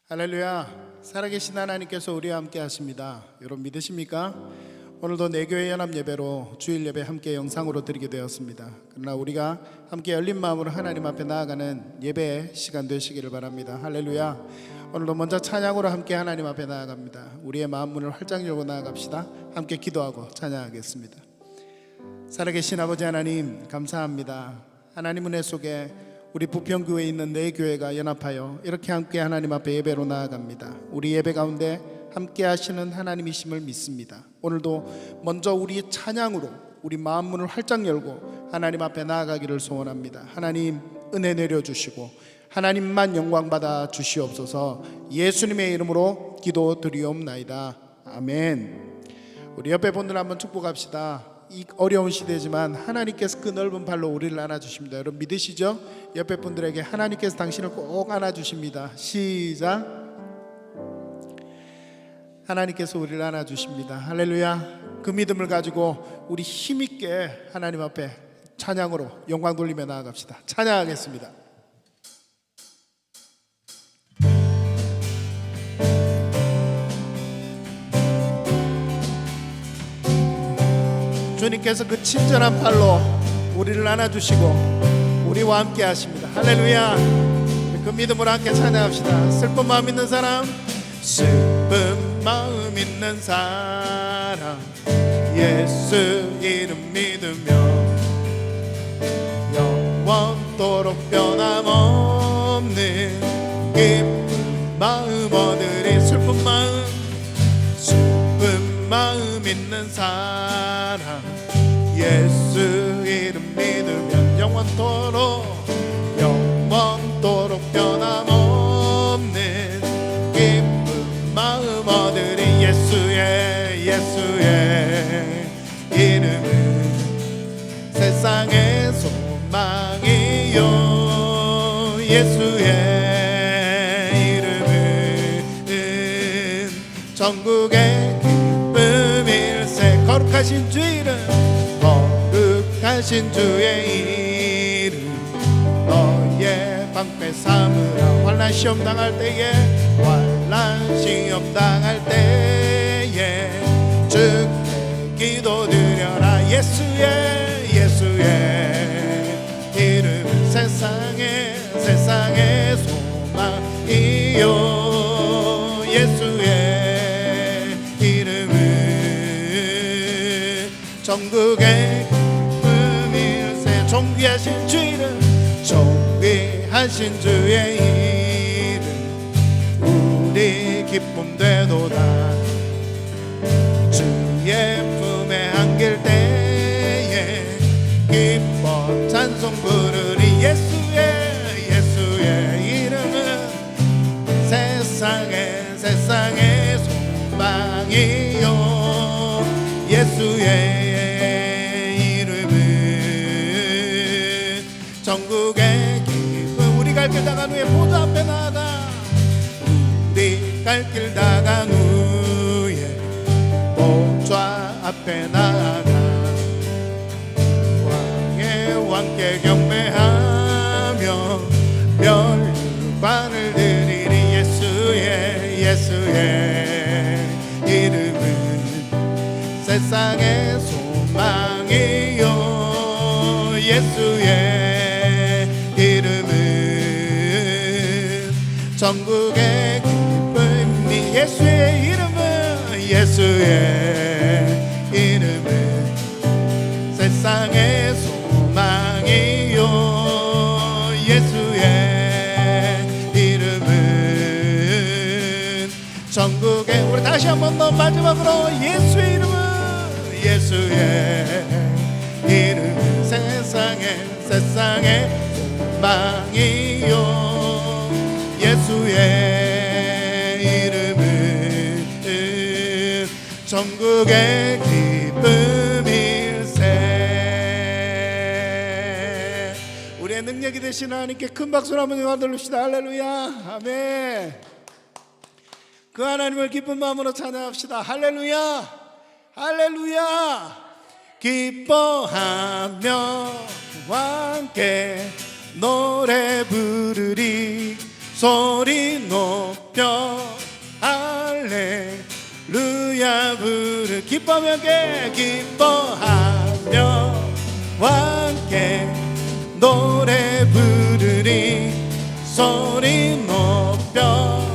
할렐루야. 살아계신 하나님께서 우리와 함께 하십니다. 여러분 믿으십니까? 오늘도 내교회 연합 예배로 주일 예배 함께 영상으로 드리게 되었습니다. 그러나 우리가 함께 열린 마음으로 하나님 앞에 나아가는 예배의 시간 되시기를 바랍니다. 할렐루야. 오늘도 먼저 찬양으로 함께 하나님 앞에 나아갑니다. 우리의 마음 문을 활짝 열고 나아갑시다. 함께 기도하고 찬양하겠습니다. 살아계신 아버지 하나님, 감사합니다. 하나님 은혜 속에 우리 부평교회에 있는 네 교회가 연합하여 이렇게 함께 하나님 앞에 예배로 나아갑니다. 우리 예배 가운데 함께 하시는 하나님이심을 믿습니다. 오늘도 먼저 우리 찬양으로 우리 마음 문을 활짝 열고 하나님 앞에 나아가기를 소원합니다. 하나님 은혜 내려주시고 하나님만 영광 받아 주시옵소서. 예수님의 이름으로 기도드리옵나이다. 아멘. 우리 옆에 분들 한번 축복합시다. 이 어려운 시대지만 하나님께서 그 넓은 발로 우리를 안아주십니다. 여러분 믿으시죠? 옆에 분들에게 하나님께서 당신을 꼭 안아주십니다. 시작. 하나님께서 우리를 안아주십니다. 할렐루야. 그 믿음을 가지고 우리 힘있게 하나님 앞에 찬양으로 영광 돌리며 나아갑시다. 찬양하겠습니다. 주님께서 그 친절한 팔로 우리를 안아주시고 우리와 함께 하십니다. 할렐루야. 그 믿음으로 함께 찬양합시다. 슬픈 마음 있는 사람, 슬픈 마음 있는 사람, 예수 이름 믿으며 영원토록 변함없는 기쁜 마음 얻으리. 슬픈 마음 있는 사람, 예수 이름 믿으면 영원토록 변함없는 기쁜 마음 얻으리. 예수의 이름은 세상의 소망이요. 예수의 이름은 전국의 기쁨일세. 거룩하신 주 이름, 거룩하신 주의 이름, 너의 방패 삼으라. 환난 시험 당할 때에, 환난 시험 당할 때에 주께 기도드려라. 예수의 이름, 세상의 소망이요. 예수의 이름은 전국의 기쁨일세. 존귀하신 주 이름, 존귀하신 주의 이름, 우리 기쁨 되도다. 주의 품에 안길 때에 기뻐 찬송 부르리. 예수의 이름은 세상의 소망이요. 예수의 이름은 전국의 기쁨. 우리 갈 길 다간 후에 보좌 앞에 나아가, 우리 갈 길 다간 후에 보좌 앞에 나아가 왕의 왕께 경배하며 멸관을 드리리. 예수의 이름은 세상의 소망이요. 예수의 이름은 전국의 기쁨이. 예수의 이름은 세상의 소망이요. 예수의 이름은 전국의, 우리 다시 한 번 더 마지막으로 예수의 이름은 세상의 소망이요. 예수의 이름은 전국의 기쁨일세. 우리의 능력이 되신 하나님께 큰 박수로 한번 영광 돌립시다. 할렐루야. 아멘. 그 하나님을 기쁜 마음으로 찬양합시다. 할렐루야. 기뻐하며 함께 노래 부르리. 소리 높 높여 할렐루야 부르 기뻐하며 함께 기뻐하며 함께 노래 부르리 소리 높여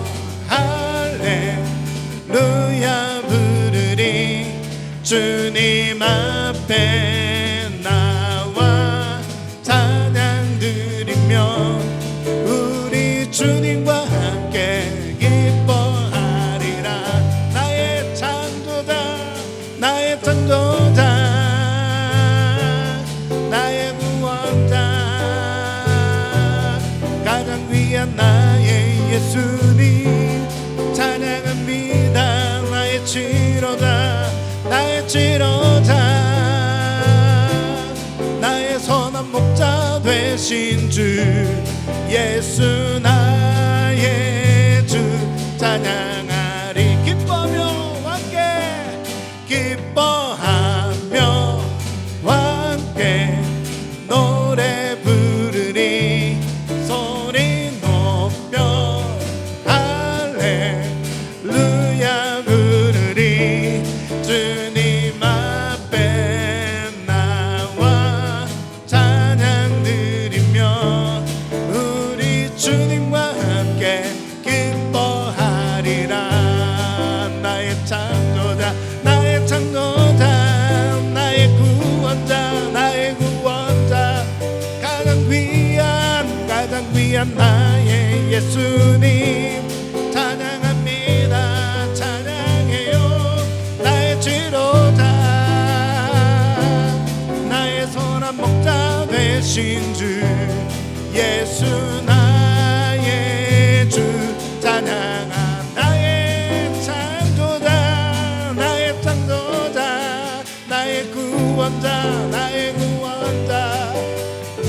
할렐루야 부르리 주님 앞에 나와 찬양 드리며 우리 주님과 함께 기뻐하리라 나의 창조자 나의 창조자 나의 구원자 가장 귀한 나의 예수님 찬양합니다 나의 치료자 나의 치료자 나의 선한 목자 되신 주 예수 나의 주 찬양하리 기뻐하며 함께 기뻐하며 함께 노래 부르리 소리 높여 할렐루야 부르리 주님 앞에 나와 찬양 드리며 우리 주님과 함께 기뻐하리라 나의 창조자 나의 창조자 나의 구원자 가장 귀한 나의 예수님 찬양합니다 찬양해요 나의 치료자 나의 선한 목자 되신 주 예수 나의 주 찬양한 나의 창조자 나의 구원자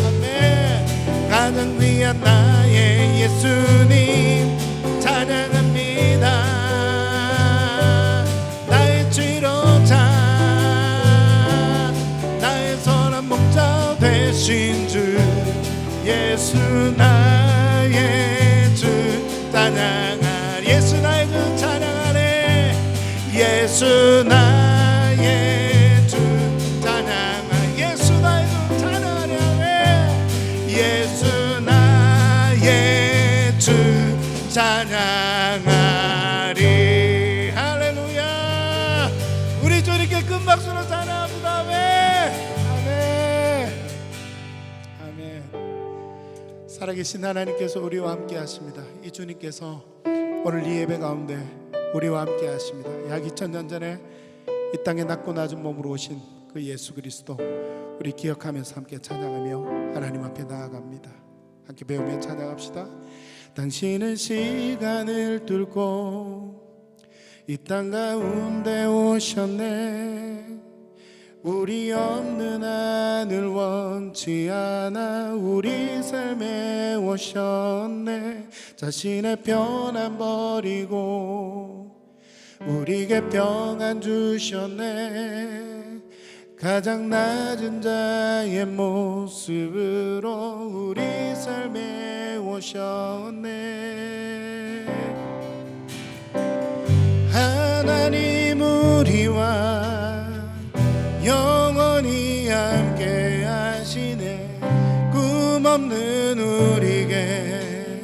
아멘 가장 귀한 나의 예수님 찬양합니다 나의 치료자 나의 선한 목자 되신 주 예수 나의 주 찬양하리 예수 나의 주 찬양하리 예수 나의 주 찬양하리 예수 나의 주 찬양하리 예수 나의 주 찬양하리 할렐루야 우리 주님께 큰 박수로 찬양합니다 아멘 아멘 살아계신 하나님께서 우리와 함께 하십니다 이 주님께서 오늘 이 예배 가운데 우리와 함께 하십니다 약 2000년 전에 이 땅에 낮고 낮은 몸으로 오신 그 예수 그리스도 우리 기억하면서 함께 찬양하며 하나님 앞에 나아갑니다 함께 배우며 찬양합시다 당신은 시간을 뚫고 이 땅 가운데 오셨네 우리 없는 하늘 원치 않아 우리 삶에 오셨네 자신의 편안 버리고 우리에게 평안 주셨네 가장 낮은 자의 모습으로 우리 삶에 오셨네 하나님 우리와 영원히 함께 하시네 꿈 없는 우리에게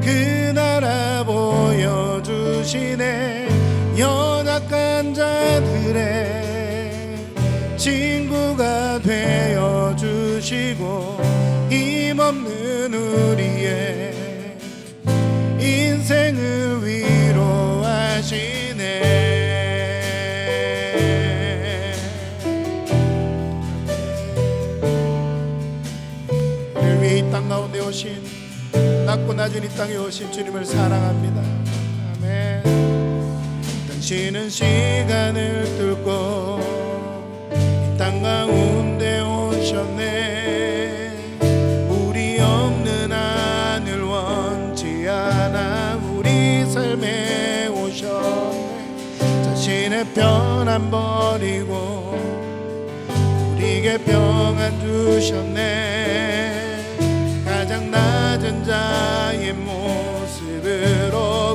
그 나라 보여주시네 연약한 자들의 친구가 되어주시고 힘없는 우리의 인생을 위로하시네 우리 위에 이 땅 가운데 오신 낮고 낮은 이 땅에 오신 주님을 사랑합니다 아멘 당신은 시간을 뚫고 땅 가운데 오셨네 우리 없는 하늘 원치 않아 우리 삶에 오셨네 자신의 편안 버리고 우리에게 평안 주셨네 가장 낮은 자의 모습으로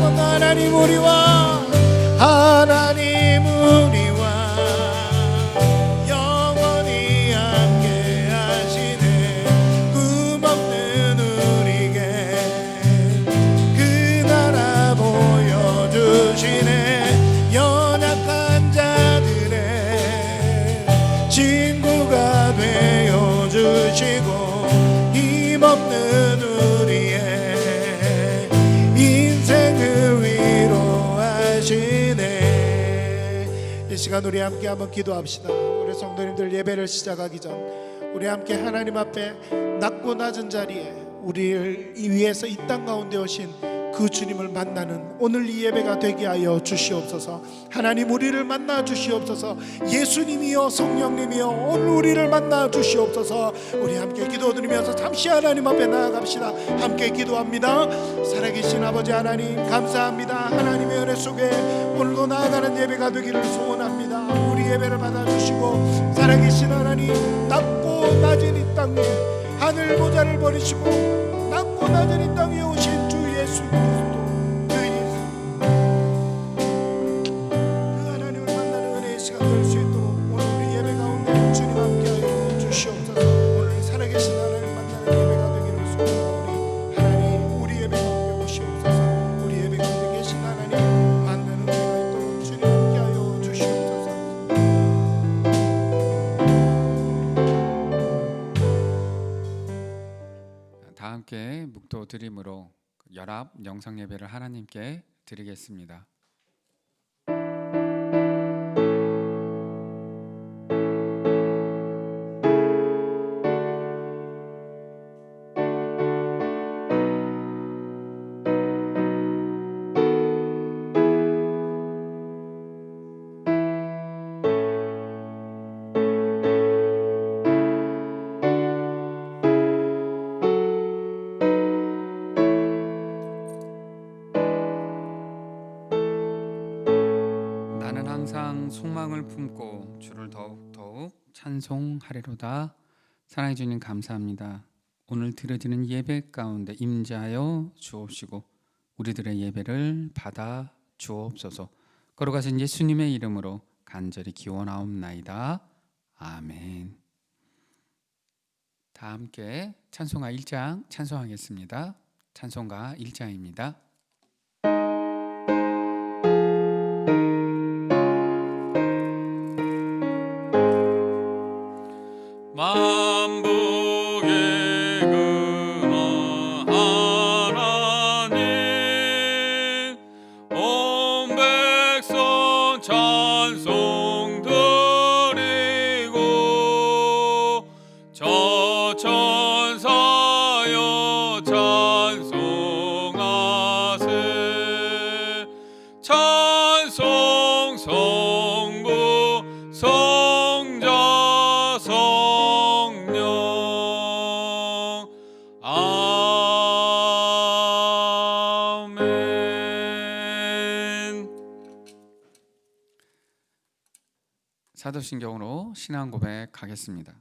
하나님 우리와 하나님 우리와 영원히 함께 하시네. 꿈없는 우리에게 그 나라 보여주시네. 연약한 자들의 친구가 되어주시고 힘없는 우리의 인생을 위로하시네. 이 시간 우리 함께 한번 기도합시다. 우리 성도님들 예배를 시작하기 전 우리 함께 하나님 앞에 낮고 낮은 자리에 우리를 위해서 이 땅 가운데 오신 그 주님을 만나는 오늘 이 예배가 되게 하여 주시옵소서. 하나님 우리를 만나 주시옵소서. 예수님이여 성령님이여 오늘 우리를 만나 주시옵소서. 우리 함께 기도드리면서 잠시 하나님 앞에 나아갑시다. 함께 기도합니다. 살아계신 아버지 하나님 감사합니다. 하나님의 은혜 속에 오늘도 나아가는 예배가 되기를 소원합니다. 우리 예배를 받아주시고 살아계신 하나님 낮고 낮은 이 땅 위에 하늘 보좌를 버리시고 낮고 낮은 이 땅 위에 오신 주 예수 그리스도 그 하나님을 만나는 은혜의 시간 될 수 있도록 오늘 우리 예배 가운데 주님 함께하여 주시옵소서. 오늘 살아계신 하나님 만나는 예배가 되기를 소원하오니 하나님 우리 예배 가운데 오시옵소서. 우리 예배 가운데 계신 하나님 만나는 은혜가 있도록 주님 함께하여 주시옵소서. 다 함께 묵도 드림으로 연합 영상 예배를 하나님께 드리겠습니다. 나는 항상 소망을 품고 주를 더욱 찬송하리로다. 사랑해 주님 감사합니다. 오늘 드려지는 예배 가운데 임재하여 주옵시고 우리들의 예배를 받아 주옵소서. 걸어가신 예수님의 이름으로 간절히 기원하옵나이다. 아멘. 다 함께 찬송가 1장 찬송하겠습니다. 찬송가 1장입니다. 만복의 근원 하나님 온 백성 찬송 드리고 저 천사여 찬송하세. 찬송 성부 성자 성령 아멘. 사도신경으로 신앙 고백하겠습니다.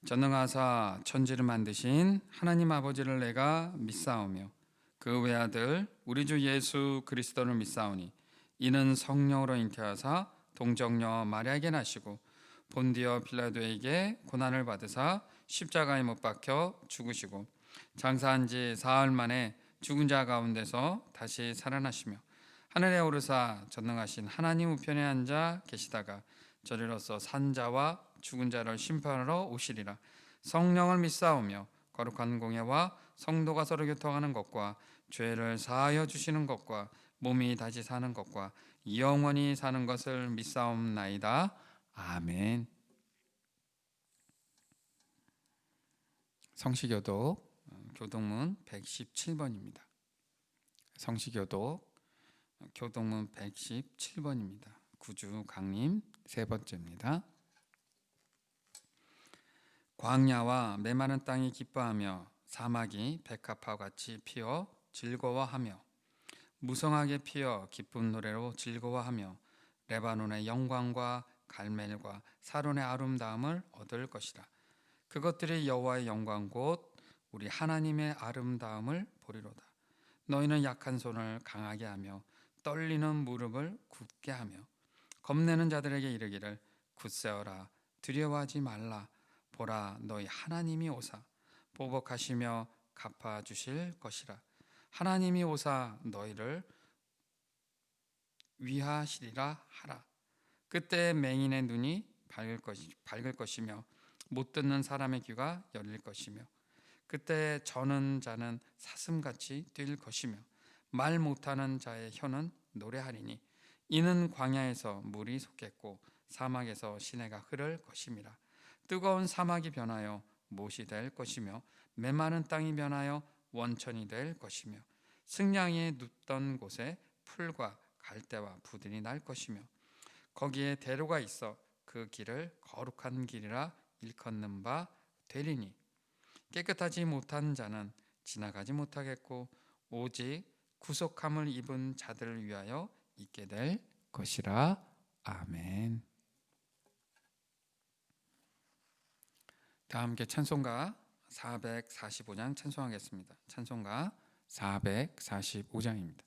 전능하사 천지를 만드신 하나님 아버지를 내가 믿사오며 그 외아들 우리 주 예수 그리스도를 믿사오니 이는 성령으로 잉태하사 동정녀 마리아에게 나시고 본디어 빌라도에게 고난을 받으사 십자가에 못 박혀 죽으시고 장사한 지 사흘 만에 죽은 자 가운데서 다시 살아나시며 하늘에 오르사 전능하신 하나님 우편에 앉아 계시다가 저리로서 산자와 죽은 자를 심판하러 오시리라. 성령을 믿사오며 거룩한 공예와 성도가 서로 교통하는 것과 죄를 사하여 주시는 것과 몸이 다시 사는 것과 영원히 사는 것을 믿사옵나이다. 아멘. 성시교독 교동문 117번입니다. 성시교독 교동문 117번입니다. 구주 강림 세 번째입니다. 광야와 메마른 땅이 기뻐하며 사막이 백합화 같이 피어 즐거워하며 무성하게 피어 기쁜 노래로 즐거워하며 레바논의 영광과 갈멜과 사론의 아름다움을 얻을 것이라. 그것들이 여호와의 영광 곧 우리 하나님의 아름다움을 보리로다. 너희는 약한 손을 강하게 하며 떨리는 무릎을 굳게 하며 겁내는 자들에게 이르기를 굳세어라 두려워하지 말라. 보라 너희 하나님이 오사 보복하시며 갚아주실 것이라. 하나님이 오사 너희를 위하시리라 하라. 그때 맹인의 눈이 밝을 것이며 못 듣는 사람의 귀가 열릴 것이며 그때 저는 자는 사슴같이 뛸 것이며 말 못하는 자의 혀는 노래하리니 이는 광야에서 물이 솟겠고 사막에서 시내가 흐를 것임이라. 뜨거운 사막이 변하여 못이 될 것이며 메마른 땅이 변하여 원천이 될 것이며 승냥이 눕던 곳에 풀과 갈대와 부들이 날 것이며 거기에 대로가 있어 그 길을 거룩한 길이라 일컫는 바 되리니 깨끗하지 못한 자는 지나가지 못하겠고 오직 구속함을 입은 자들을 위하여 있게 될 것이라. 아멘. 다 함께 찬송가 445장 찬송하겠습니다. 찬송가 445장입니다.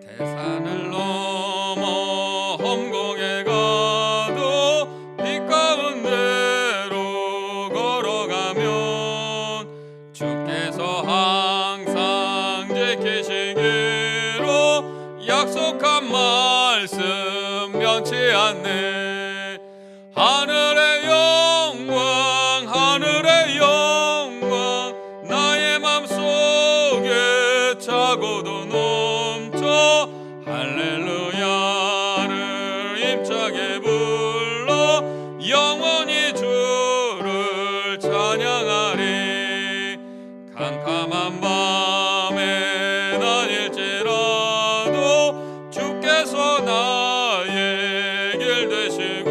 대산을 넘어 험곡에 가도 빛 가운데로 걸어가면 주께서 항상 지키시기로 약속한 말씀 변치 않네. 하늘의 영광 하늘의 영광 나의 맘속에 차고도 넘쳐 할렐루야를 힘차게 불러 영원히 주를 찬양하리. 캄캄한 밤에 다닐지라도 주께서 나의 길 되시고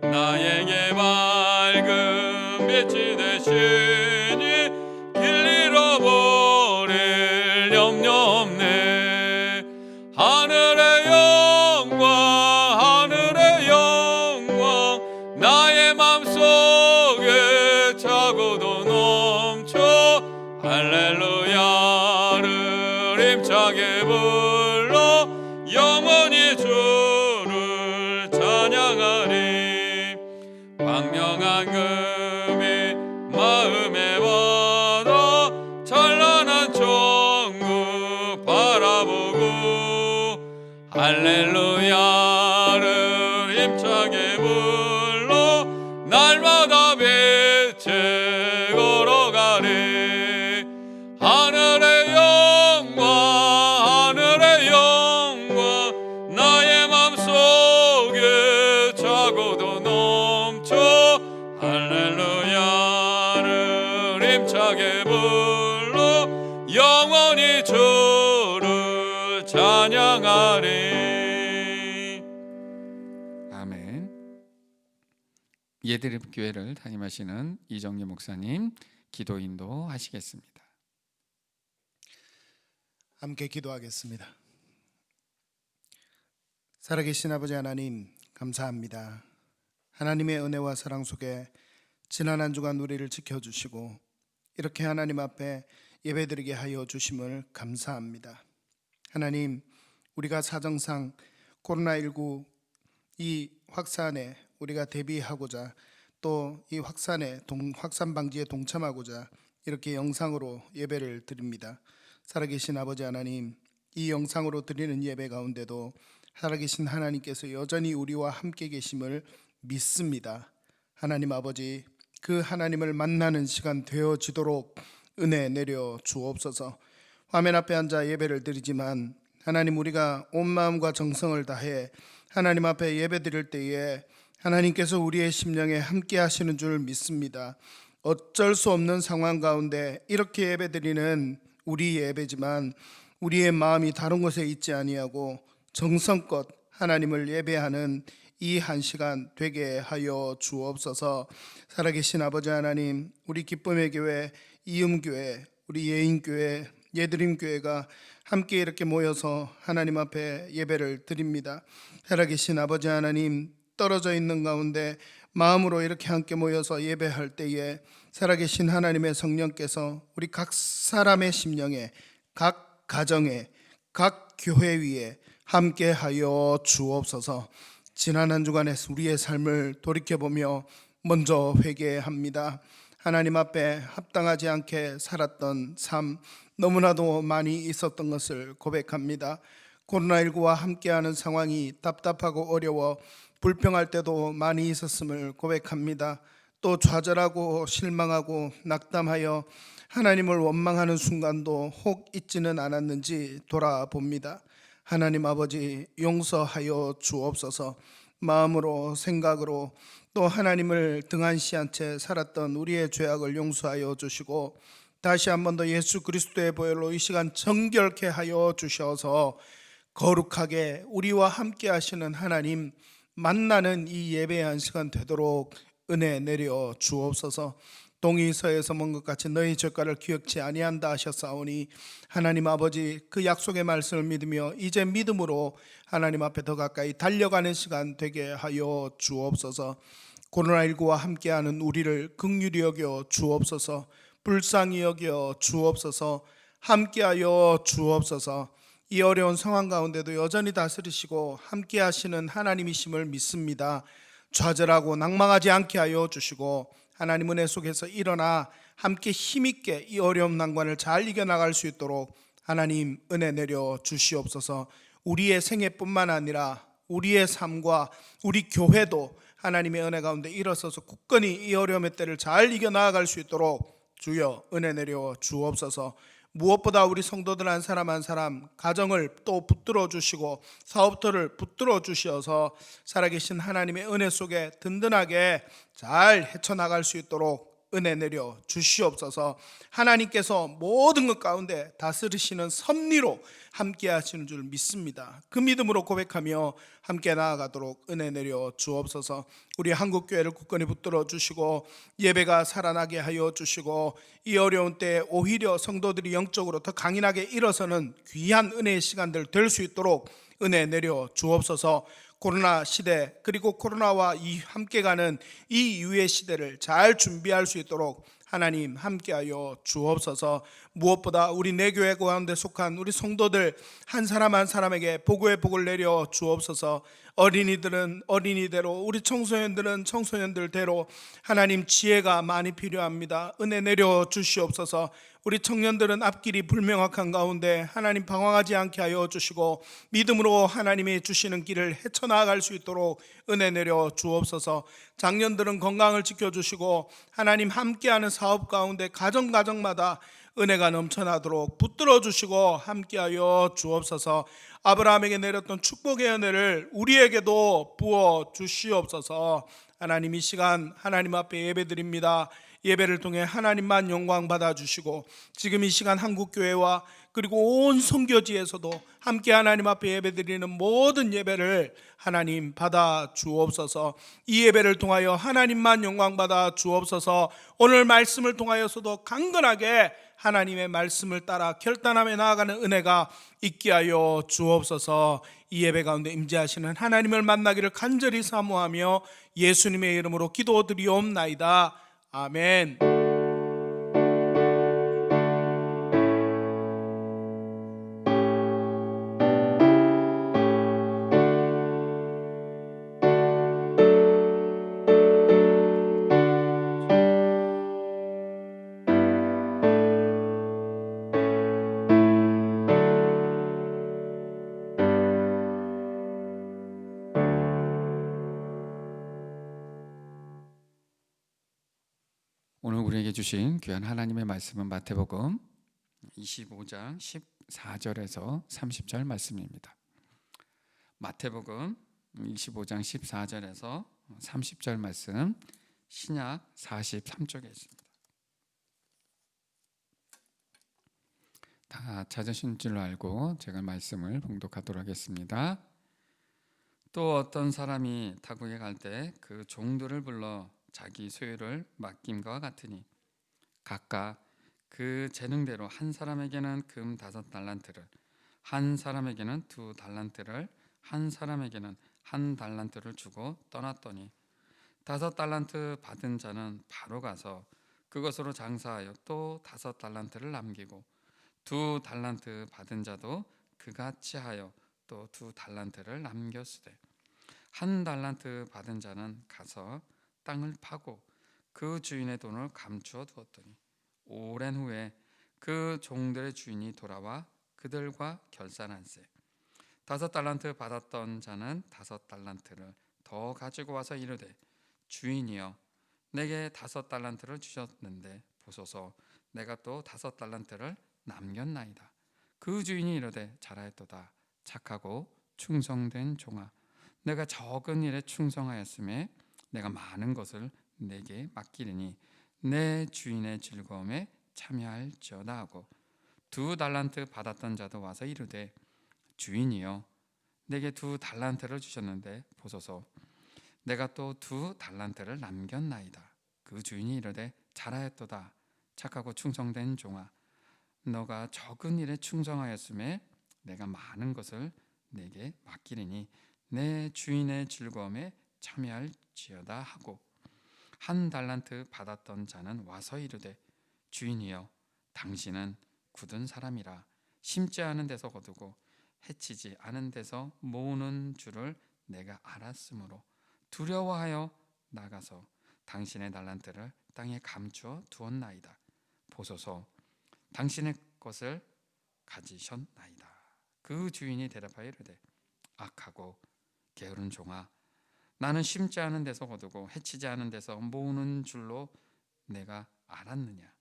나에게 밝은 빛이 되시니 길 잃어버릴 염려 없네. 하늘의 영광 나의 맘속에 차고도 넘쳐 할렐루야를 힘차게 불러 영원히 주를 찬양하리. 광명한 금이 마음에 와닿아 찬란한 천국 바라보고 할렐루야를 힘차게 불러 날마다 빛에 걸어가리. 하늘의 영광 나의 맘속에 차고도 넘쳐 할렐루야를 힘차게 불러 영원히 주를 찬양하리. 아멘. 예드립 교회를 담임하시는 이정리 목사님 기도 인도하시겠습니다. 함께 기도하겠습니다. 살아계신 아버지 하나님 감사합니다. 하나님의 은혜와 사랑 속에 지난 한 주간 우리를 지켜주시고 이렇게 하나님 앞에 예배드리게 하여 주심을 감사합니다. 하나님, 우리가 사정상 코로나19 이 확산에 우리가 대비하고자 또 이 확산 방지에 동참하고자 이렇게 영상으로 예배를 드립니다. 살아계신 아버지 하나님, 이 영상으로 드리는 예배 가운데도 살아계신 하나님께서 여전히 우리와 함께 계심을 믿습니다. 하나님 아버지, 그 하나님을 만나는 시간 되어지도록 은혜 내려 주옵소서. 화면 앞에 앉아 예배를 드리지만 하나님, 우리가 온 마음과 정성을 다해 하나님 앞에 예배 드릴 때에 하나님께서 우리의 심령에 함께 하시는 줄 믿습니다. 어쩔 수 없는 상황 가운데 이렇게 예배 드리는 우리 예배지만 우리의 마음이 다른 곳에 있지 아니하고 정성껏 하나님을 예배하는 이 한 시간 되게 하여 주옵소서. 살아계신 아버지 하나님, 우리 기쁨의 교회, 이음교회, 우리 예인교회, 예드림 교회가 함께 이렇게 모여서 하나님 앞에 예배를 드립니다. 살아계신 아버지 하나님, 떨어져 있는 가운데 마음으로 이렇게 함께 모여서 예배할 때에 살아계신 하나님의 성령께서 우리 각 사람의 심령에, 각 가정에, 각 교회 위에 함께하여 주옵소서. 지난 한 주간에 우리의 삶을 돌이켜보며 먼저 회개합니다. 하나님 앞에 합당하지 않게 살았던 삶 너무나도 많이 있었던 것을 고백합니다. 코로나19와 함께하는 상황이 답답하고 어려워 불평할 때도 많이 있었음을 고백합니다. 또 좌절하고 실망하고 낙담하여 하나님을 원망하는 순간도 혹 있지는 않았는지 돌아봅니다. 하나님 아버지, 용서하여 주옵소서. 마음으로 생각으로 또 하나님을 등한시한 채 살았던 우리의 죄악을 용서하여 주시고, 다시 한 번 더 예수 그리스도의 보혈로 이 시간 정결케 하여 주셔서 거룩하게 우리와 함께 하시는 하나님 만나는 이 예배의 한 시간 되도록 은혜 내려 주옵소서. 동이 서에서 먼 것 같이 너희 젓가를 기억치 아니한다 하셨사오니, 하나님 아버지, 그 약속의 말씀을 믿으며 이제 믿음으로 하나님 앞에 더 가까이 달려가는 시간 되게 하여 주옵소서. 코로나19와 함께하는 우리를 긍휼히 여겨 주옵소서. 불쌍히 여겨 주옵소서. 함께하여 주옵소서. 이 어려운 상황 가운데도 여전히 다스리시고 함께 하시는 하나님이심을 믿습니다. 좌절하고 낭망하지 않게 하여 주시고, 하나님 은혜 속에서 일어나 함께 힘있게 이 어려운 난관을 잘 이겨나갈 수 있도록 하나님 은혜 내려 주시옵소서. 우리의 생애뿐만 아니라 우리의 삶과 우리 교회도 하나님의 은혜 가운데 일어서서 굳건히 이 어려움의 때를 잘 이겨나갈 수 있도록 주여 은혜 내려 주옵소서. 무엇보다 우리 성도들 한 사람 한 사람 가정을 또 붙들어 주시고 사업터를 붙들어 주셔서 살아계신 하나님의 은혜 속에 든든하게 잘 헤쳐나갈 수 있도록 은혜 내려 주시옵소서. 하나님께서 모든 것 가운데 다스리시는 섭리로 함께 하시는 줄 믿습니다. 그 믿음으로 고백하며 함께 나아가도록 은혜 내려 주옵소서. 우리 한국교회를 굳건히 붙들어 주시고 예배가 살아나게 하여 주시고, 이 어려운 때에 오히려 성도들이 영적으로 더 강인하게 일어서는 귀한 은혜의 시간들 될 수 있도록 은혜 내려 주옵소서. 코로나 시대, 그리고 코로나와 함께 가는 이 이후의 시대를 잘 준비할 수 있도록 하나님 함께하여 주옵소서. 무엇보다 우리 내교회 가운데 속한 우리 성도들 한 사람 한 사람에게 복의 복을 내려 주옵소서. 어린이들은 어린이대로, 우리 청소년들은 청소년들대로 하나님 지혜가 많이 필요합니다. 은혜 내려 주시옵소서. 우리 청년들은 앞길이 불명확한 가운데 하나님 방황하지 않게 하여 주시고 믿음으로 하나님이 주시는 길을 헤쳐나갈 수 있도록 은혜 내려 주옵소서. 장년들은 건강을 지켜주시고 하나님 함께하는 사업 가운데 가정마다 은혜가 넘쳐나도록 붙들어 주시고 함께하여 주옵소서. 아브라함에게 내렸던 축복의 은혜를 우리에게도 부어 주시옵소서. 하나님, 이 시간 하나님 앞에 예배드립니다. 예배를 통해 하나님만 영광 받아주시고, 지금 이 시간 한국교회와 그리고 온 선교지에서도 함께 하나님 앞에 예배드리는 모든 예배를 하나님 받아 주옵소서. 이 예배를 통하여 하나님만 영광 받아 주옵소서. 오늘 말씀을 통하여서도 강건하게 하나님의 말씀을 따라 결단하며 나아가는 은혜가 있게 하여 주옵소서. 이 예배 가운데 임재하시는 하나님을 만나기를 간절히 사모하며 예수님의 이름으로 기도드리옵나이다. 아멘. 오늘 우리에게 주신 귀한 하나님의 말씀은 마태복음 25장 14절에서 30절 말씀입니다. 마태복음 25장 14절에서 30절 말씀, 신약 43쪽에 있습니다. 다 찾으신 줄 알고 제가 말씀을 봉독하도록 하겠습니다. 또 어떤 사람이 타국에 갈 때 그 종들을 불러 자기 소유를 맡김과 같으니 각각 그 재능대로 한 사람에게는 금 5달란트를, 한 사람에게는 2달란트를, 한 사람에게는 1달란트를 주고 떠났더니 5달란트 받은 자는 바로 가서 그것으로 장사하여 또 5달란트를 남기고 2달란트 받은 자도 그같이 하여 또 2달란트를 남겼으되 1달란트 받은 자는 가서 땅을 파고 그 주인의 돈을 감추어 두었더니 오랜 후에 그 종들의 주인이 돌아와 그들과 결산한세. 5달란트 받았던 자는 5달란트를 더 가지고 와서 이르되 주인이여 내게 5달란트를 주셨는데 보소서 내가 또 5달란트를 남겼나이다. 그 주인이 이르되 잘하였도다. 착하고 충성된 종아, 내가 적은 일에 충성하였음에 내가 많은 것을 내게 맡기리니 내 주인의 즐거움에 참여할지어다 하고 2달란트 받았던 자도 와서 이르되 주인이여 내게 2달란트를 주셨는데 보소서 내가 또 2달란트를 남겼나이다. 그 주인이 이르되 잘하였도다. 착하고 충성된 종아, 너가 적은 일에 충성하였음에 내가 많은 것을 내게 맡기리니 내 주인의 즐거움에 참여할지어다 하고 1달란트 받았던 자는 와서 이르되 주인이여 당신은 굳은 사람이라 심지 않은 데서 거두고 해치지 않은 데서 모으는 줄을 내가 알았으므로 두려워하여 나가서 당신의 달란트를 땅에 감추어 두었나이다. 보소서 당신의 것을 가지셨나이다. 그 주인이 대답하여 이르되 악하고 게으른 종아, 나는 심지 않은 데서 거두고 해치지 않은 데서 모으는 줄로 내가 알았느냐.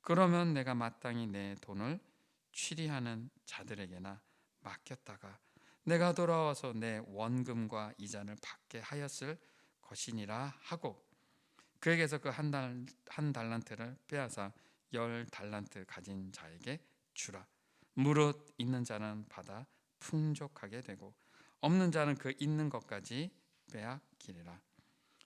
그러면 내가 마땅히 내 돈을 취리하는 자들에게나 맡겼다가 내가 돌아와서 내 원금과 이자를 받게 하였을 것이니라 하고 그에게서 그 한 달란트를 빼앗아 10달란트 가진 자에게 주라. 무릇 있는 자는 받아 풍족하게 되고 없는 자는 그 있는 것까지 빼앗기리라.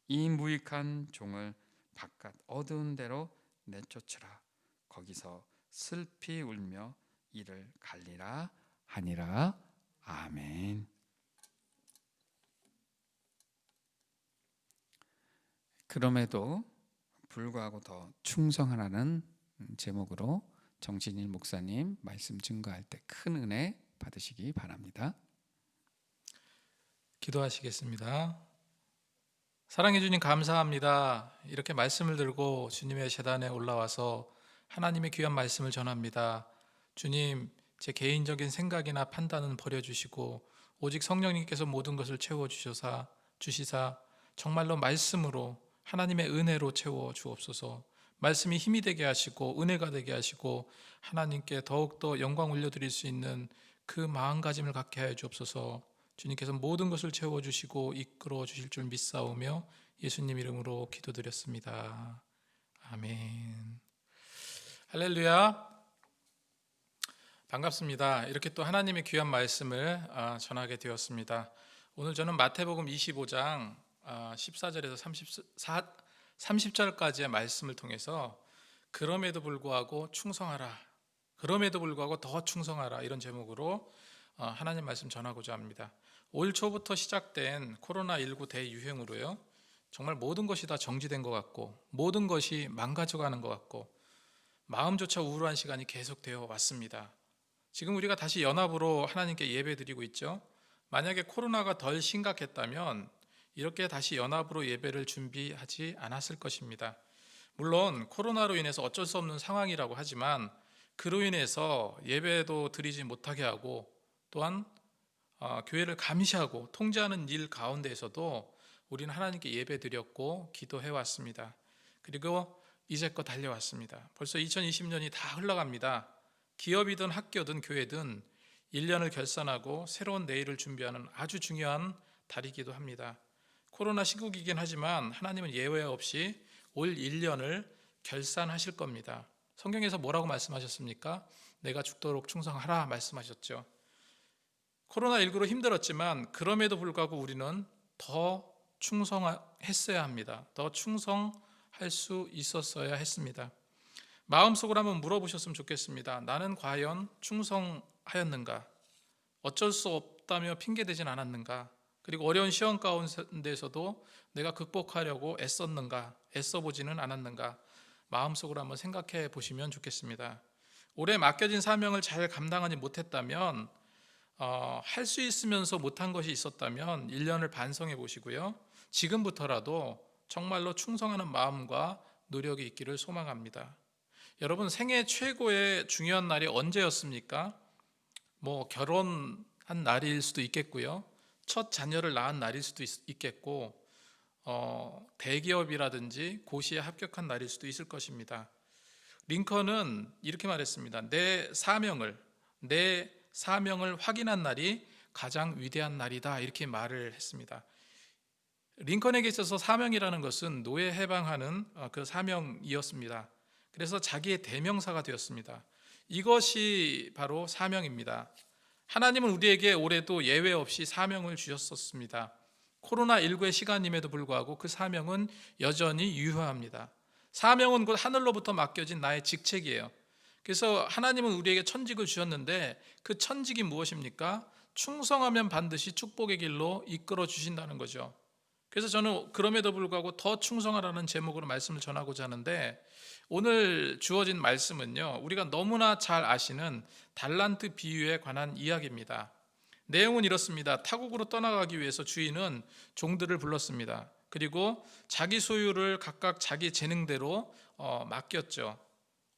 이 무익한 종을 바깥 어두운 데로 내쫓으라. 거기서 슬피 울며 이를 갈리라 하니라. 아멘. 그럼에도 불구하고 더 충성하라는 제목으로 정진일 목사님 말씀 증거할 때 큰 은혜 받으시기 바랍니다. 기도하시겠습니다. 사랑해 주님 감사합니다. 이렇게 말씀을 들고 주님의 제단에 올라와서 하나님의 귀한 말씀을 전합니다. 주님, 제 개인적인 생각이나 판단은 버려주시고 오직 성령님께서 모든 것을 주시사 정말로 말씀으로 하나님의 은혜로 채워 주옵소서. 말씀이 힘이 되게 하시고 은혜가 되게 하시고 하나님께 더욱더 영광 올려드릴 수 있는 그 마음가짐을 갖게 하여 주옵소서. 주님께서 모든 것을 채워주시고 이끌어 주실 줄 믿사오며 예수님 이름으로 기도드렸습니다. 아멘. 할렐루야. 반갑습니다. 이렇게 또 하나님의 귀한 말씀을 전하게 되었습니다. 오늘 저는 마태복음 25장 14절에서 30절까지의 말씀을 통해서 그럼에도 불구하고 충성하라, 그럼에도 불구하고 더 충성하라, 이런 제목으로 하나님 말씀 전하고자 합니다. 올 초부터 시작된 코로나19 대유행으로요, 정말 모든 것이 다 정지된 것 같고 모든 것이 망가져가는 것 같고 마음조차 우울한 시간이 계속되어 왔습니다. 지금 우리가 다시 연합으로 하나님께 예배드리고 있죠. 만약에 코로나가 덜 심각했다면 이렇게 다시 연합으로 예배를 준비하지 않았을 것입니다. 물론 코로나로 인해서 어쩔 수 없는 상황이라고 하지만 그로 인해서 예배도 드리지 못하게 하고 또한 교회를 감시하고 통제하는 일 가운데에서도 우리는 하나님께 예배드렸고 기도해왔습니다. 그리고 이제껏 달려왔습니다. 벌써 2020년이 다 흘러갑니다. 기업이든 학교든 교회든 1년을 결산하고 새로운 내일을 준비하는 아주 중요한 달이기도 합니다. 코로나 시국이긴 하지만 하나님은 예외 없이 올 1년을 결산하실 겁니다. 성경에서 뭐라고 말씀하셨습니까? 내가 죽도록 충성하라 말씀하셨죠. 코로나19로 힘들었지만 그럼에도 불구하고 우리는 더 충성했어야 합니다. 더 충성할 수 있었어야 했습니다. 마음속으로 한번 물어보셨으면 좋겠습니다. 나는 과연 충성하였는가? 어쩔 수 없다며 핑계대진 않았는가? 그리고 어려운 시험 가운데서도 내가 극복하려고 애썼는가? 애써보지는 않았는가? 마음속으로 한번 생각해 보시면 좋겠습니다. 올해 맡겨진 사명을 잘 감당하지 못했다면, 할 수 있으면서 못한 것이 있었다면 1년을 반성해 보시고요. 지금부터라도 정말로 충성하는 마음과 노력이 있기를 소망합니다. 여러분, 생애 최고의 중요한 날이 언제였습니까? 결혼한 날일 수도 있겠고요. 첫 자녀를 낳은 날일 수도 있겠고, 대기업이라든지 고시에 합격한 날일 수도 있을 것입니다. 링컨은 이렇게 말했습니다. 내 사명을 확인한 날이 가장 위대한 날이다, 이렇게 말을 했습니다. 링컨에게 있어서 사명이라는 것은 노예 해방하는 그 사명이었습니다. 그래서 자기의 대명사가 되었습니다. 이것이 바로 사명입니다. 하나님은 우리에게 올해도 예외 없이 사명을 주셨었습니다. 코로나19의 시간임에도 불구하고 그 사명은 여전히 유효합니다. 사명은 곧 하늘로부터 맡겨진 나의 직책이에요. 그래서 하나님은 우리에게 천직을 주셨는데 그 천직이 무엇입니까? 충성하면 반드시 축복의 길로 이끌어 주신다는 거죠. 그래서 저는 그럼에도 불구하고 더 충성하라는 제목으로 말씀을 전하고자 하는데, 오늘 주어진 말씀은요, 우리가 너무나 잘 아시는 달란트 비유에 관한 이야기입니다. 내용은 이렇습니다. 타국으로 떠나가기 위해서 주인은 종들을 불렀습니다. 그리고 자기 소유를 각각 자기 재능대로 맡겼죠.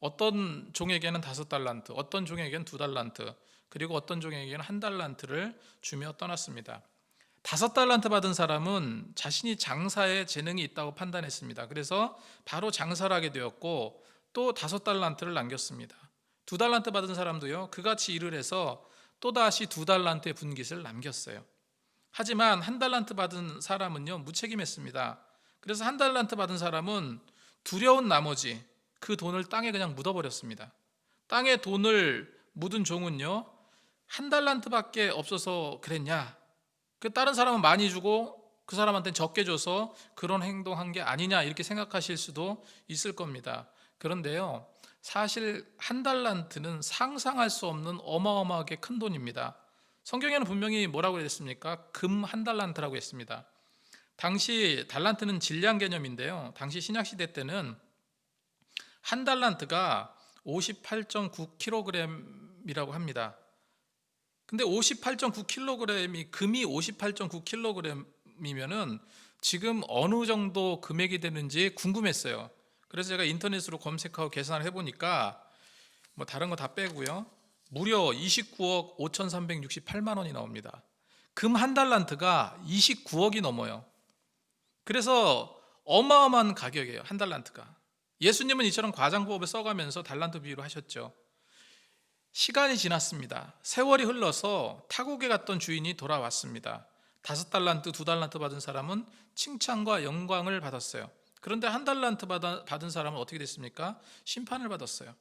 어떤 종에게는 5달란트, 어떤 종에게는 2달란트, 그리고 어떤 종에게는 1달란트를 주며 떠났습니다. 5달란트 받은 사람은 자신이 장사에 재능이 있다고 판단했습니다. 그래서 바로 장사를 하게 되었고, 또 5달란트를 남겼습니다. 2달란트 받은 사람도요, 그같이 일을 해서 또다시 2달란트의 분깃을 남겼어요. 하지만 1달란트 받은 사람은요, 무책임했습니다. 그래서 1달란트 받은 사람은 두려운 나머지 그 돈을 땅에 그냥 묻어버렸습니다. 땅에 돈을 묻은 종은요, 1달란트밖에 없어서 그랬냐? 그 다른 사람은 많이 주고 그 사람한테는 적게 줘서 그런 행동한 게 아니냐, 이렇게 생각하실 수도 있을 겁니다. 그런데요, 사실 1달란트는 상상할 수 없는 어마어마하게 큰 돈입니다. 성경에는 분명히 뭐라고 했습니까? 금 1달란트라고 했습니다. 당시 달란트는 질량 개념인데요, 당시 신약시대 때는 1달란트가 58.9kg이라고 합니다. 근데 58.9kg이, 금이 58.9kg이면은 지금 어느 정도 금액이 되는지 궁금했어요. 그래서 제가 인터넷으로 검색하고 계산을 해보니까 다른 거 다 빼고요, 무려 29억 5,368만 원이 나옵니다. 금 1달란트가 29억이 넘어요. 그래서 어마어마한 가격이에요, 1달란트가. 예수님은 이처럼 과장법을 써가면서 달란트 비유를 하셨죠. 시간이 지났습니다. 세월이 흘러서 타국에 갔던 주인이 돌아왔습니다. 5달란트, 2달란트 받은 사람은 칭찬과 영광을 받았어요. 그런데 1달란트 받은 사람은 어떻게 됐습니까? 심판을 받았어요.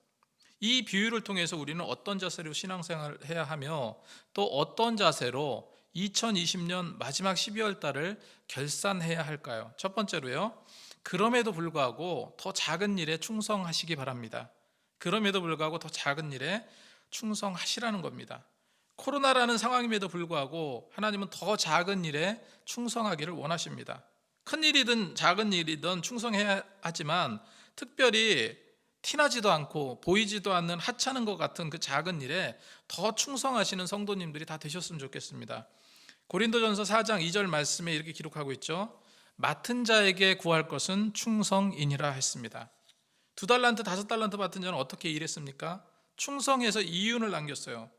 이 비유를 통해서 우리는 어떤 자세로 신앙생활을 해야 하며, 또 어떤 자세로 2020년 마지막 12월 달을 결산해야 할까요? 첫 번째로요, 그럼에도 불구하고 더 작은 일에 충성하시기 바랍니다. 그럼에도 불구하고 더 작은 일에 충성하시라는 겁니다. 코로나라는 상황임에도 불구하고 하나님은 더 작은 일에 충성하기를 원하십니다. 큰 일이든 작은 일이든 충성해야 하지만, 특별히 티나지도 않고 보이지도 않는 하찮은 것 같은 그 작은 일에 더 충성하시는 성도님들이 다 되셨으면 좋겠습니다. 고린도전서 4장 2절 말씀에 이렇게 기록하고 있죠. 맡은 자에게 구할 것은 충성이니라 했습니다. 2달란트, 5달란트 받은 자는 어떻게 일했습니까? 충성해서 이윤을 남겼어요.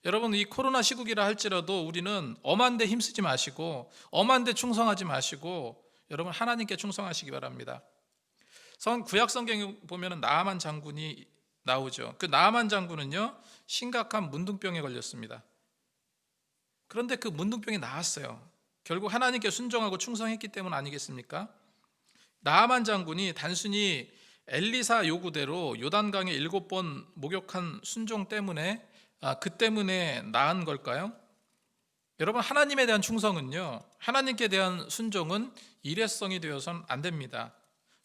여러분, 이 코로나 시국이라 할지라도 우리는 엄한 데 힘쓰지 마시고, 엄한 데 충성하지 마시고, 여러분 하나님께 충성하시기 바랍니다. 구약 성경에 보면 나아만 장군이 나오죠. 그 나아만 장군은요, 심각한 문둥병에 걸렸습니다. 그런데 그 문둥병이 나았어요. 결국 하나님께 순종하고 충성했기 때문 아니겠습니까? 나아만 장군이 단순히 엘리사 요구대로 요단강에 7번 목욕한 순종 때문에 그 때문에 나은 걸까요? 여러분, 하나님에 대한 충성은요, 하나님께 대한 순종은 일회성이 되어서는 안 됩니다.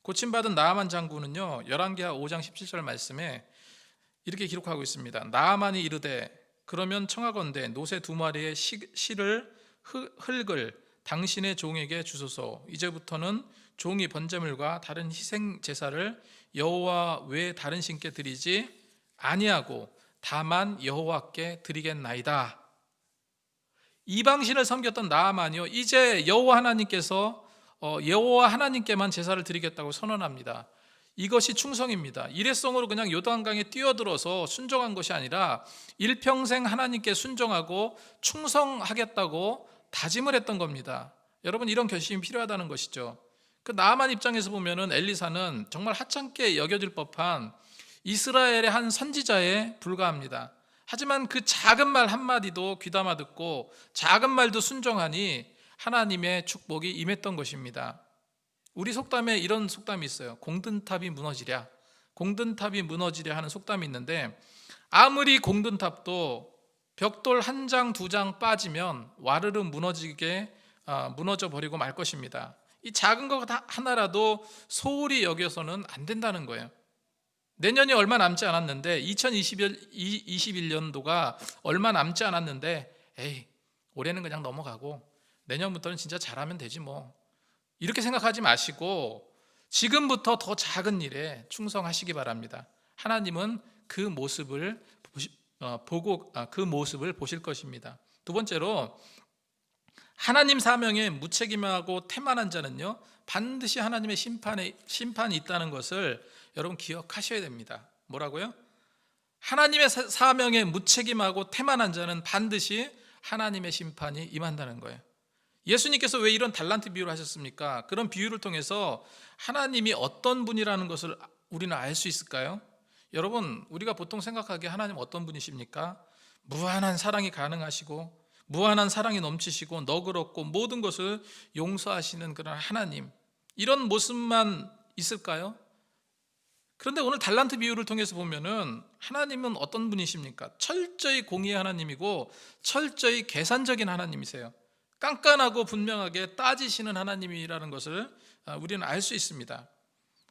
고침받은 나아만 장군은요, 열왕기하 5장 17절 말씀에 이렇게 기록하고 있습니다. 나아만이 이르되 그러면 청하건대 노새 2마리의 실을 흙을 당신의 종에게 주소서. 이제부터는 종이 번제물과 다른 희생 제사를 여호와 외에 다른 신께 드리지 아니하고 다만 여호와께 드리겠나이다. 이방신을 섬겼던 나아만이요, 이제 여호와 하나님께만 제사를 드리겠다고 선언합니다. 이것이 충성입니다. 일회성으로 그냥 요단강에 뛰어들어서 순종한 것이 아니라 일평생 하나님께 순종하고 충성하겠다고 다짐을 했던 겁니다. 여러분, 이런 결심이 필요하다는 것이죠. 그 나아만 입장에서 보면은 엘리사는 정말 하찮게 여겨질 법한 이스라엘의 한 선지자에 불과합니다. 하지만 그 작은 말 한마디도 귀담아 듣고 작은 말도 순종하니 하나님의 축복이 임했던 것입니다. 우리 속담에 이런 속담이 있어요. 공든탑이 무너지랴, 공든탑이 무너지랴 하는 속담이 있는데, 아무리 공든탑도 벽돌 한 장, 2장 빠지면 와르르 무너져 버리고 말 것입니다. 이 작은 것 하나라도 소홀히 여겨서는 안 된다는 거예요. 내년이 얼마 남지 않았는데, 2021년도가 얼마 남지 않았는데, 에이, 올해는 그냥 넘어가고 내년부터는 진짜 잘하면 되지 뭐, 이렇게 생각하지 마시고 지금부터 더 작은 일에 충성하시기 바랍니다. 하나님은 그 모습을 보실 것입니다. 두 번째로, 하나님 사명에 무책임하고 태만한 자는요, 반드시 하나님의 심판이 있다는 것을 여러분 기억하셔야 됩니다. 뭐라고요? 하나님의 사명에 무책임하고 태만한 자는 반드시 하나님의 심판이 임한다는 거예요. 예수님께서 왜 이런 달란트 비유를 하셨습니까? 그런 비유를 통해서 하나님이 어떤 분이라는 것을 우리는 알 수 있을까요? 여러분, 우리가 보통 생각하기에 하나님 어떤 분이십니까? 무한한 사랑이 가능하시고 무한한 사랑이 넘치시고 너그럽고 모든 것을 용서하시는 그런 하나님, 이런 모습만 있을까요? 그런데 오늘 달란트 비유를 통해서 보면은 하나님은 어떤 분이십니까? 철저히 공의의 하나님이고 철저히 계산적인 하나님이세요. 깐깐하고 분명하게 따지시는 하나님이라는 것을 우리는 알 수 있습니다.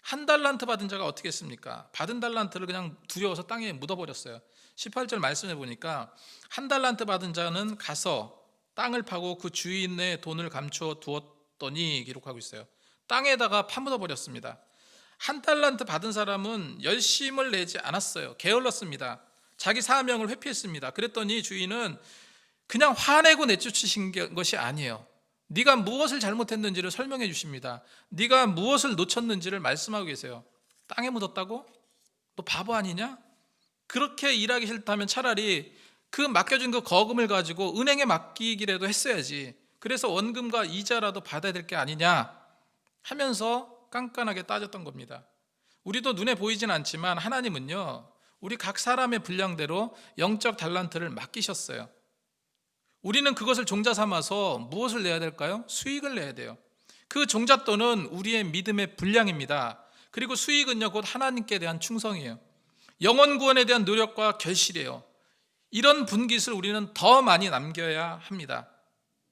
한 달란트 받은 자가 어떻게 했습니까? 받은 달란트를 그냥 두려워서 땅에 묻어버렸어요. 18절 말씀해 보니까 한 달란트 받은 자는 가서 땅을 파고 그 주인의 돈을 감추어 두었더니 기록하고 있어요. 땅에다가 파묻어 버렸습니다. 한 달란트 받은 사람은 열심을 내지 않았어요. 게을렀습니다. 자기 사명을 회피했습니다. 그랬더니 주인은 그냥 화내고 내쫓으신 것이 아니에요. 네가 무엇을 잘못했는지를 설명해 주십니다. 네가 무엇을 놓쳤는지를 말씀하고 계세요. 땅에 묻었다고? 너 바보 아니냐? 그렇게 일하기 싫다면 차라리 그 맡겨준 그 거금을 가지고 은행에 맡기기라도 했어야지. 그래서 원금과 이자라도 받아야 될 게 아니냐 하면서 깐깐하게 따졌던 겁니다. 우리도 눈에 보이진 않지만 하나님은요, 우리 각 사람의 분량대로 영적 달란트를 맡기셨어요. 우리는 그것을 종자 삼아서 무엇을 내야 될까요? 수익을 내야 돼요. 그 종잣돈은 우리의 믿음의 분량입니다. 그리고 수익은요, 곧 하나님께 대한 충성이에요. 영혼 구원에 대한 노력과 결실이에요. 이런 분깃을 우리는 더 많이 남겨야 합니다.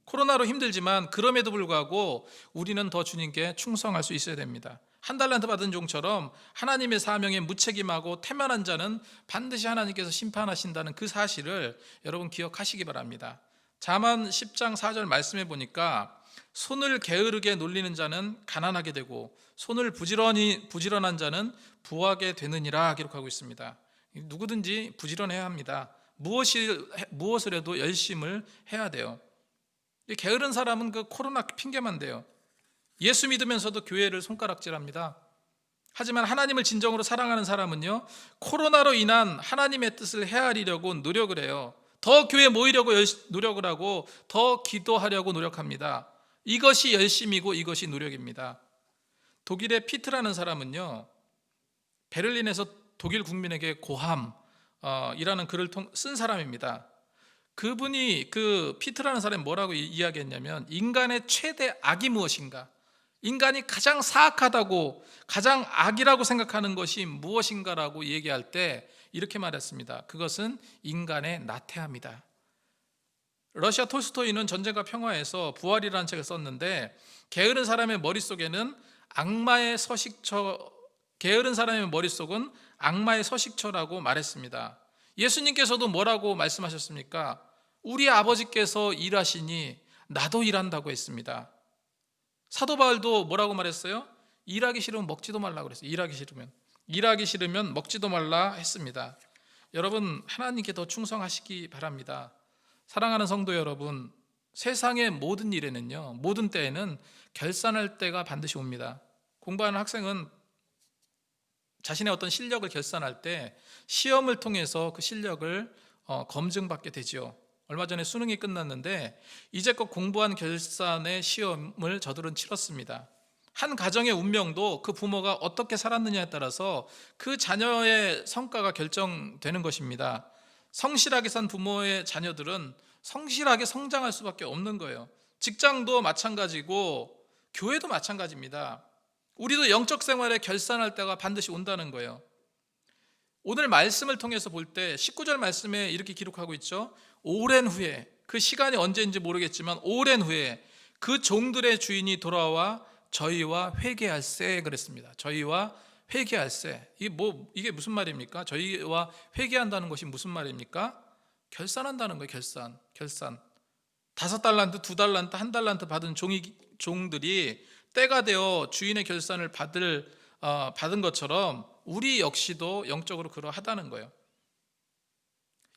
코로나로 힘들지만 그럼에도 불구하고 우리는 더 주님께 충성할 수 있어야 됩니다. 한 달란트 받은 종처럼 하나님의 사명에 무책임하고 태만한 자는 반드시 하나님께서 심판하신다는 그 사실을 여러분 기억하시기 바랍니다. 잠언 10장 4절 말씀해 보니까 손을 게으르게 놀리는 자는 가난하게 되고 손을 부지런한 자는 부하게 되느니라 기록하고 있습니다. 누구든지 부지런해야 합니다. 무엇을 해도 열심을 해야 돼요. 게으른 사람은 그 코로나 핑계만 대요. 예수 믿으면서도 교회를 손가락질합니다. 하지만 하나님을 진정으로 사랑하는 사람은요, 코로나로 인한 하나님의 뜻을 헤아리려고 노력을 해요. 더 교회에 모이려고 노력을 하고 더 기도하려고 노력합니다. 이것이 열심이고 이것이 노력입니다. 독일의 피트라는 사람은요, 베를린에서 독일 국민에게 고함이라는 글을 쓴 사람입니다. 그분이 그 피트라는 사람이 뭐라고 이야기했냐면, 인간의 최대 악이 무엇인가, 인간이 가장 사악하다고 가장 악이라고 생각하는 것이 무엇인가라고 얘기할 때 이렇게 말했습니다. 그것은 인간의 나태함이다. 러시아 톨스토이는 전쟁과 평화에서 부활이라는 책을 썼는데, 게으른 사람의 머릿속에는 악마의 서식처, 게으른 사람의 머릿속은 악마의 서식처라고 말했습니다. 예수님께서도 뭐라고 말씀하셨습니까? 우리 아버지께서 일하시니 나도 일한다고 했습니다. 사도 바울도 뭐라고 말했어요? 일하기 싫으면 먹지도 말라고 그랬어요. 일하기 싫으면 먹지도 말라 했습니다. 여러분, 하나님께 더 충성하시기 바랍니다. 사랑하는 성도 여러분, 세상의 모든 일에는요, 모든 때에는 결산할 때가 반드시 옵니다. 공부하는 학생은 자신의 어떤 실력을 결산할 때 시험을 통해서 그 실력을 검증받게 되죠. 얼마 전에 수능이 끝났는데 이제껏 공부한 결산의 시험을 저들은 치렀습니다. 한 가정의 운명도 그 부모가 어떻게 살았느냐에 따라서 그 자녀의 성과가 결정되는 것입니다. 성실하게 산 부모의 자녀들은 성실하게 성장할 수밖에 없는 거예요. 직장도 마찬가지고 교회도 마찬가지입니다. 우리도 영적 생활에 결산할 때가 반드시 온다는 거예요. 오늘 말씀을 통해서 볼 때 19절 말씀에 이렇게 기록하고 있죠. 오랜 후에, 그 시간이 언제인지 모르겠지만 오랜 후에 그 종들의 주인이 돌아와 저희와 회개할세 그랬습니다. 저희와 회개할세. 이게 무슨 말입니까? 저희와 회개한다는 것이 무슨 말입니까? 결산한다는 거예요. 결산. 5달란트, 2달란트, 1달란트 받은 종들이 때가 되어 주인의 결산을 받은 것처럼 우리 역시도 영적으로 그러하다는 거예요.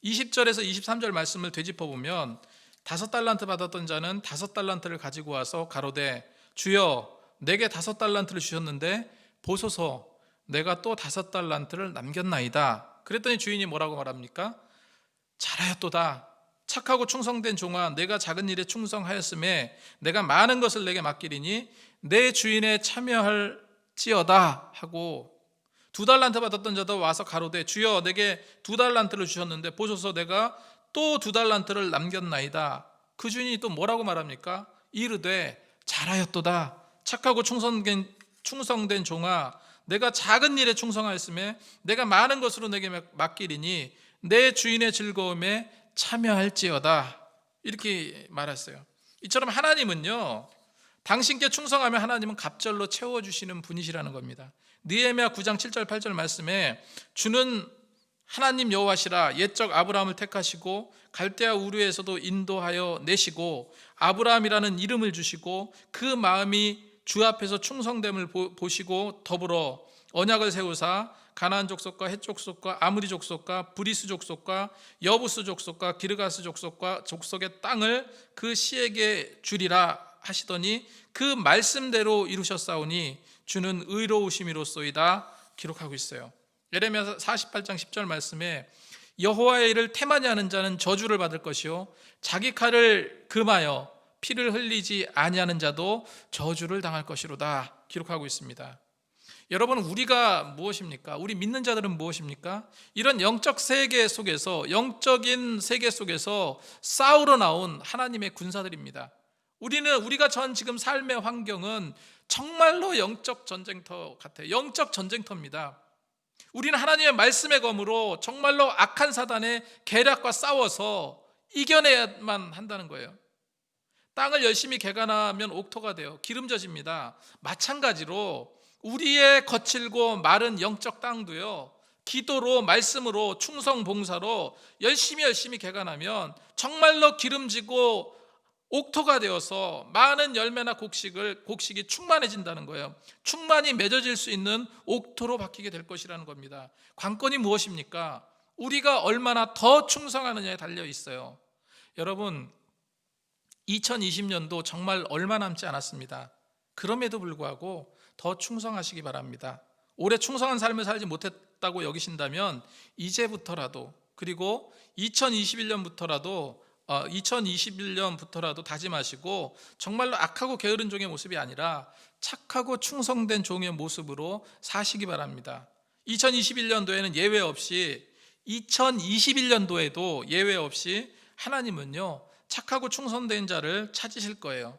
20절에서 23절 말씀을 되짚어 보면 5달란트 받았던 자는 5달란트를 가지고 와서 가로되 주여 내게 5달란트를 주셨는데 보소서 내가 또 5달란트를 남겼나이다. 그랬더니 주인이 뭐라고 말합니까? 잘하였도다. 착하고 충성된 종아, 내가 작은 일에 충성하였음에 내가 많은 것을 내게 맡기리니 내 주인에 참여할지어다 하고 2달란트 받았던 자도 와서 가로되 주여 내게 2달란트를 주셨는데 보소서 내가 또 2달란트를 남겼나이다. 그 주인이 또 뭐라고 말합니까? 이르되 잘하였도다. 착하고 충성된 종아, 내가 작은 일에 충성하였음에 내가 많은 것으로 내게 맡기리니 내 주인의 즐거움에 참여할지어다. 이렇게 말했어요. 이처럼 하나님은요, 당신께 충성하면 하나님은 갑절로 채워주시는 분이시라는 겁니다. 느헤미야 9장 7절 8절 말씀에 주는 하나님 여호와시라 옛적 아브라함을 택하시고 갈대아 우르에서도 인도하여 내시고 아브라함이라는 이름을 주시고 그 마음이 주 앞에서 충성됨을 보시고 더불어 언약을 세우사 가나안 족속과 헷 족속과 아므리 족속과 브리스 족속과 여부스 족속과 기르가스 족속과 족속의 땅을 그 씨에게 주리라 하시더니 그 말씀대로 이루셨사오니 주는 의로우심이로소이다 기록하고 있어요. 예레미야 48장 10절 말씀에 여호와의 일을 태만히 하는 자는 저주를 받을 것이요 자기 칼을 금하여 피를 흘리지 아니하는 자도 저주를 당할 것이로다 기록하고 있습니다. 여러분, 우리가 무엇입니까? 우리 믿는 자들은 무엇입니까? 이런 영적인 세계 속에서 싸우러 나온 하나님의 군사들입니다. 우리가 전 지금 삶의 환경은 정말로 영적 전쟁터 같아요. 영적 전쟁터입니다. 우리는 하나님의 말씀의 검으로 정말로 악한 사단의 계략과 싸워서 이겨내야만 한다는 거예요. 땅을 열심히 개간하면 옥토가 돼요. 기름져집니다. 마찬가지로 우리의 거칠고 마른 영적 땅도요, 기도로 말씀으로 충성 봉사로 열심히 개간하면 정말로 기름지고 옥토가 되어서 많은 열매나 곡식이 충만해진다는 거예요. 충만히 맺어질 수 있는 옥토로 바뀌게 될 것이라는 겁니다. 관건이 무엇입니까? 우리가 얼마나 더 충성하느냐에 달려 있어요. 여러분, 2020년도 정말 얼마 남지 않았습니다. 그럼에도 불구하고 더 충성하시기 바랍니다. 올해 충성한 삶을 살지 못했다고 여기신다면 이제부터라도, 그리고 2021년부터라도 다짐하시고 정말로 악하고 게으른 종의 모습이 아니라 착하고 충성된 종의 모습으로 사시기 바랍니다. 2021년도에도 예외 없이 하나님은요, 착하고 충성된 자를 찾으실 거예요.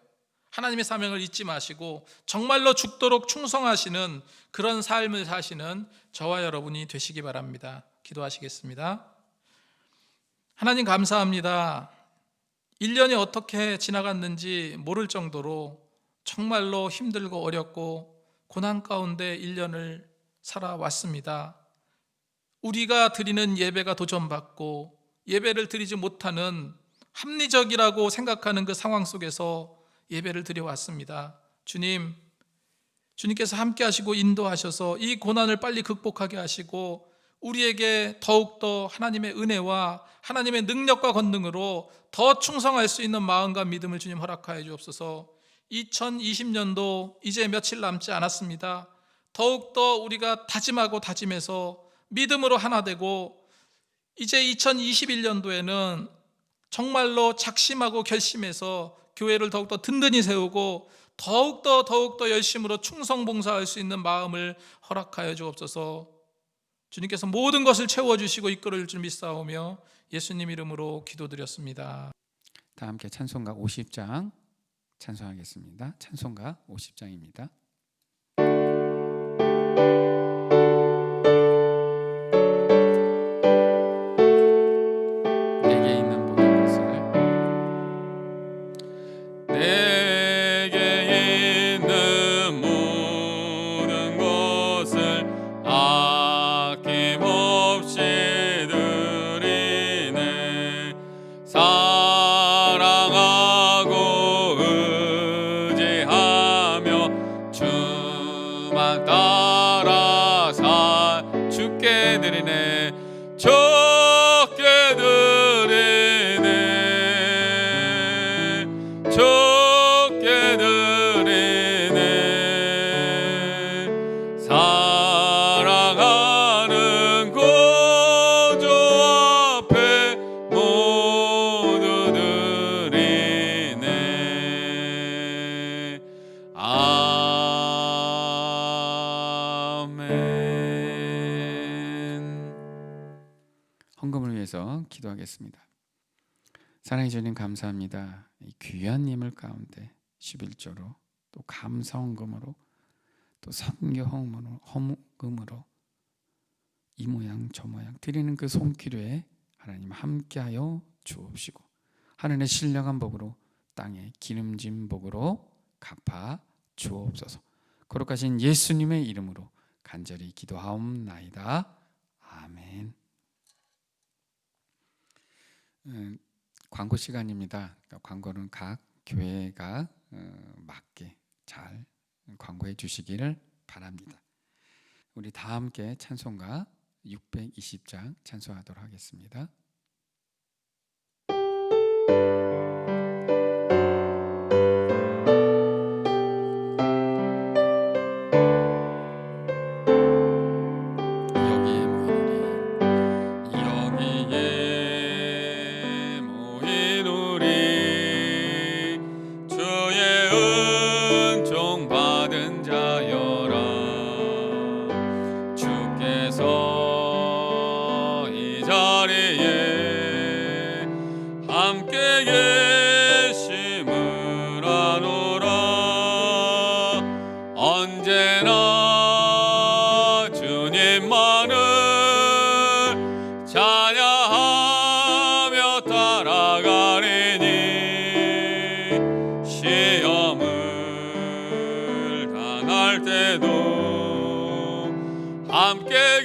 하나님의 사명을 잊지 마시고 정말로 죽도록 충성하시는 그런 삶을 사시는 저와 여러분이 되시기 바랍니다. 기도하시겠습니다. 하나님 감사합니다. 1년이 어떻게 지나갔는지 모를 정도로 정말로 힘들고 어렵고 고난 가운데 1년을 살아왔습니다. 우리가 드리는 예배가 도전받고 예배를 드리지 못하는 합리적이라고 생각하는 그 상황 속에서 예배를 드려왔습니다. 주님께서 함께 하시고 인도하셔서 이 고난을 빨리 극복하게 하시고 우리에게 더욱더 하나님의 은혜와 하나님의 능력과 권능으로 더 충성할 수 있는 마음과 믿음을 주님 허락하여 주옵소서. 2020년도 이제 며칠 남지 않았습니다. 더욱더 우리가 다짐하고 다짐해서 믿음으로 하나 되고 이제 2021년도에는 정말로 작심하고 결심해서 교회를 더욱더 든든히 세우고 더욱더 열심으로 충성 봉사할 수 있는 마음을 허락하여 주옵소서. 주님께서 모든 것을 채워주시고 이끌어줄 줄 믿사오며 예수님 이름으로 기도드렸습니다. 다 함께 찬송가 50장 찬송하겠습니다. 찬송가 50장입니다. 내게 있는 모든 것을 내게 있는 모든 것을 아낌없이 드리네. 사랑하고 의지하며 주만 따라 살 주께 드리네. 적게 드리네. 적게 드리네. 사랑하는 구주 앞에 모두 드리네. 아멘. 헌금을 위해서 기도하겠습니다. 사랑해 주님 감사합니다. 이 귀한 예물 가운데 11조로 또 감사 헌금으로 또 선교 헌금으로 이 모양 저 모양 드리는 그 손길에 하나님 함께하여 주옵시고 하늘의 신령한 복으로 땅에 기름진 복으로 갚아 주옵소서. 거룩하신 예수님의 이름으로 간절히 기도하옵나이다. 아멘. 광고 시간입니다. 광고는 각 교회가 맞게 잘 광고해 주시기를 바랍니다. 우리 다 함께 찬송가 620장 찬송하도록 하겠습니다. 여기에 모인 우리 주의 은총 받은 자여라. 주께서 이 자리에 함께 계심을 아노라. 언제나 주님만을 찬양하며 따라가리니 시험을 당할 때도 함께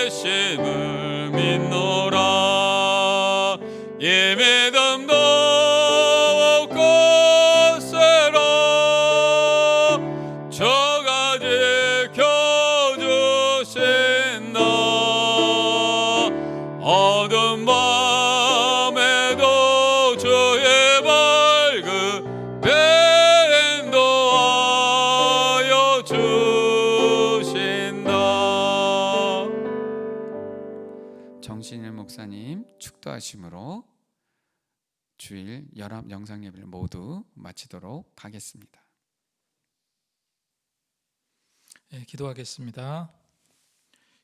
계심을 믿노라. 이 믿음도 꽃새라 저가 지켜주신다. 어두운 밤에도 주의 밝은 빛 인도하여 주신다. 정신일 목사님 축도하심으로 주일 연합 영상 예배를 모두 마치도록 하겠습니다. 기도하겠습니다.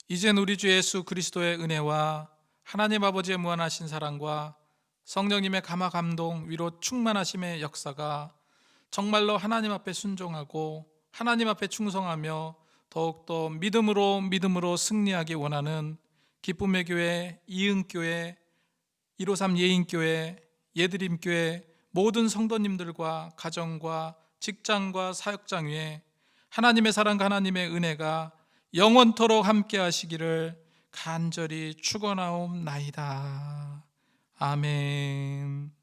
이젠 우리 주 예수 그리스도의 은혜와 하나님 아버지의 무한하신 사랑과 성령님의 감화 감동 위로 충만하심의 역사가 정말로 하나님 앞에 순종하고 하나님 앞에 충성하며 더욱더 믿음으로 승리하기 원하는 기쁨의 교회, 이은교회, 153 예인교회, 예드림교회 모든 성도님들과 가정과 직장과 사역장 위에 하나님의 사랑과 하나님의 은혜가 영원토록 함께 하시기를 간절히 축원하옵나이다. 아멘.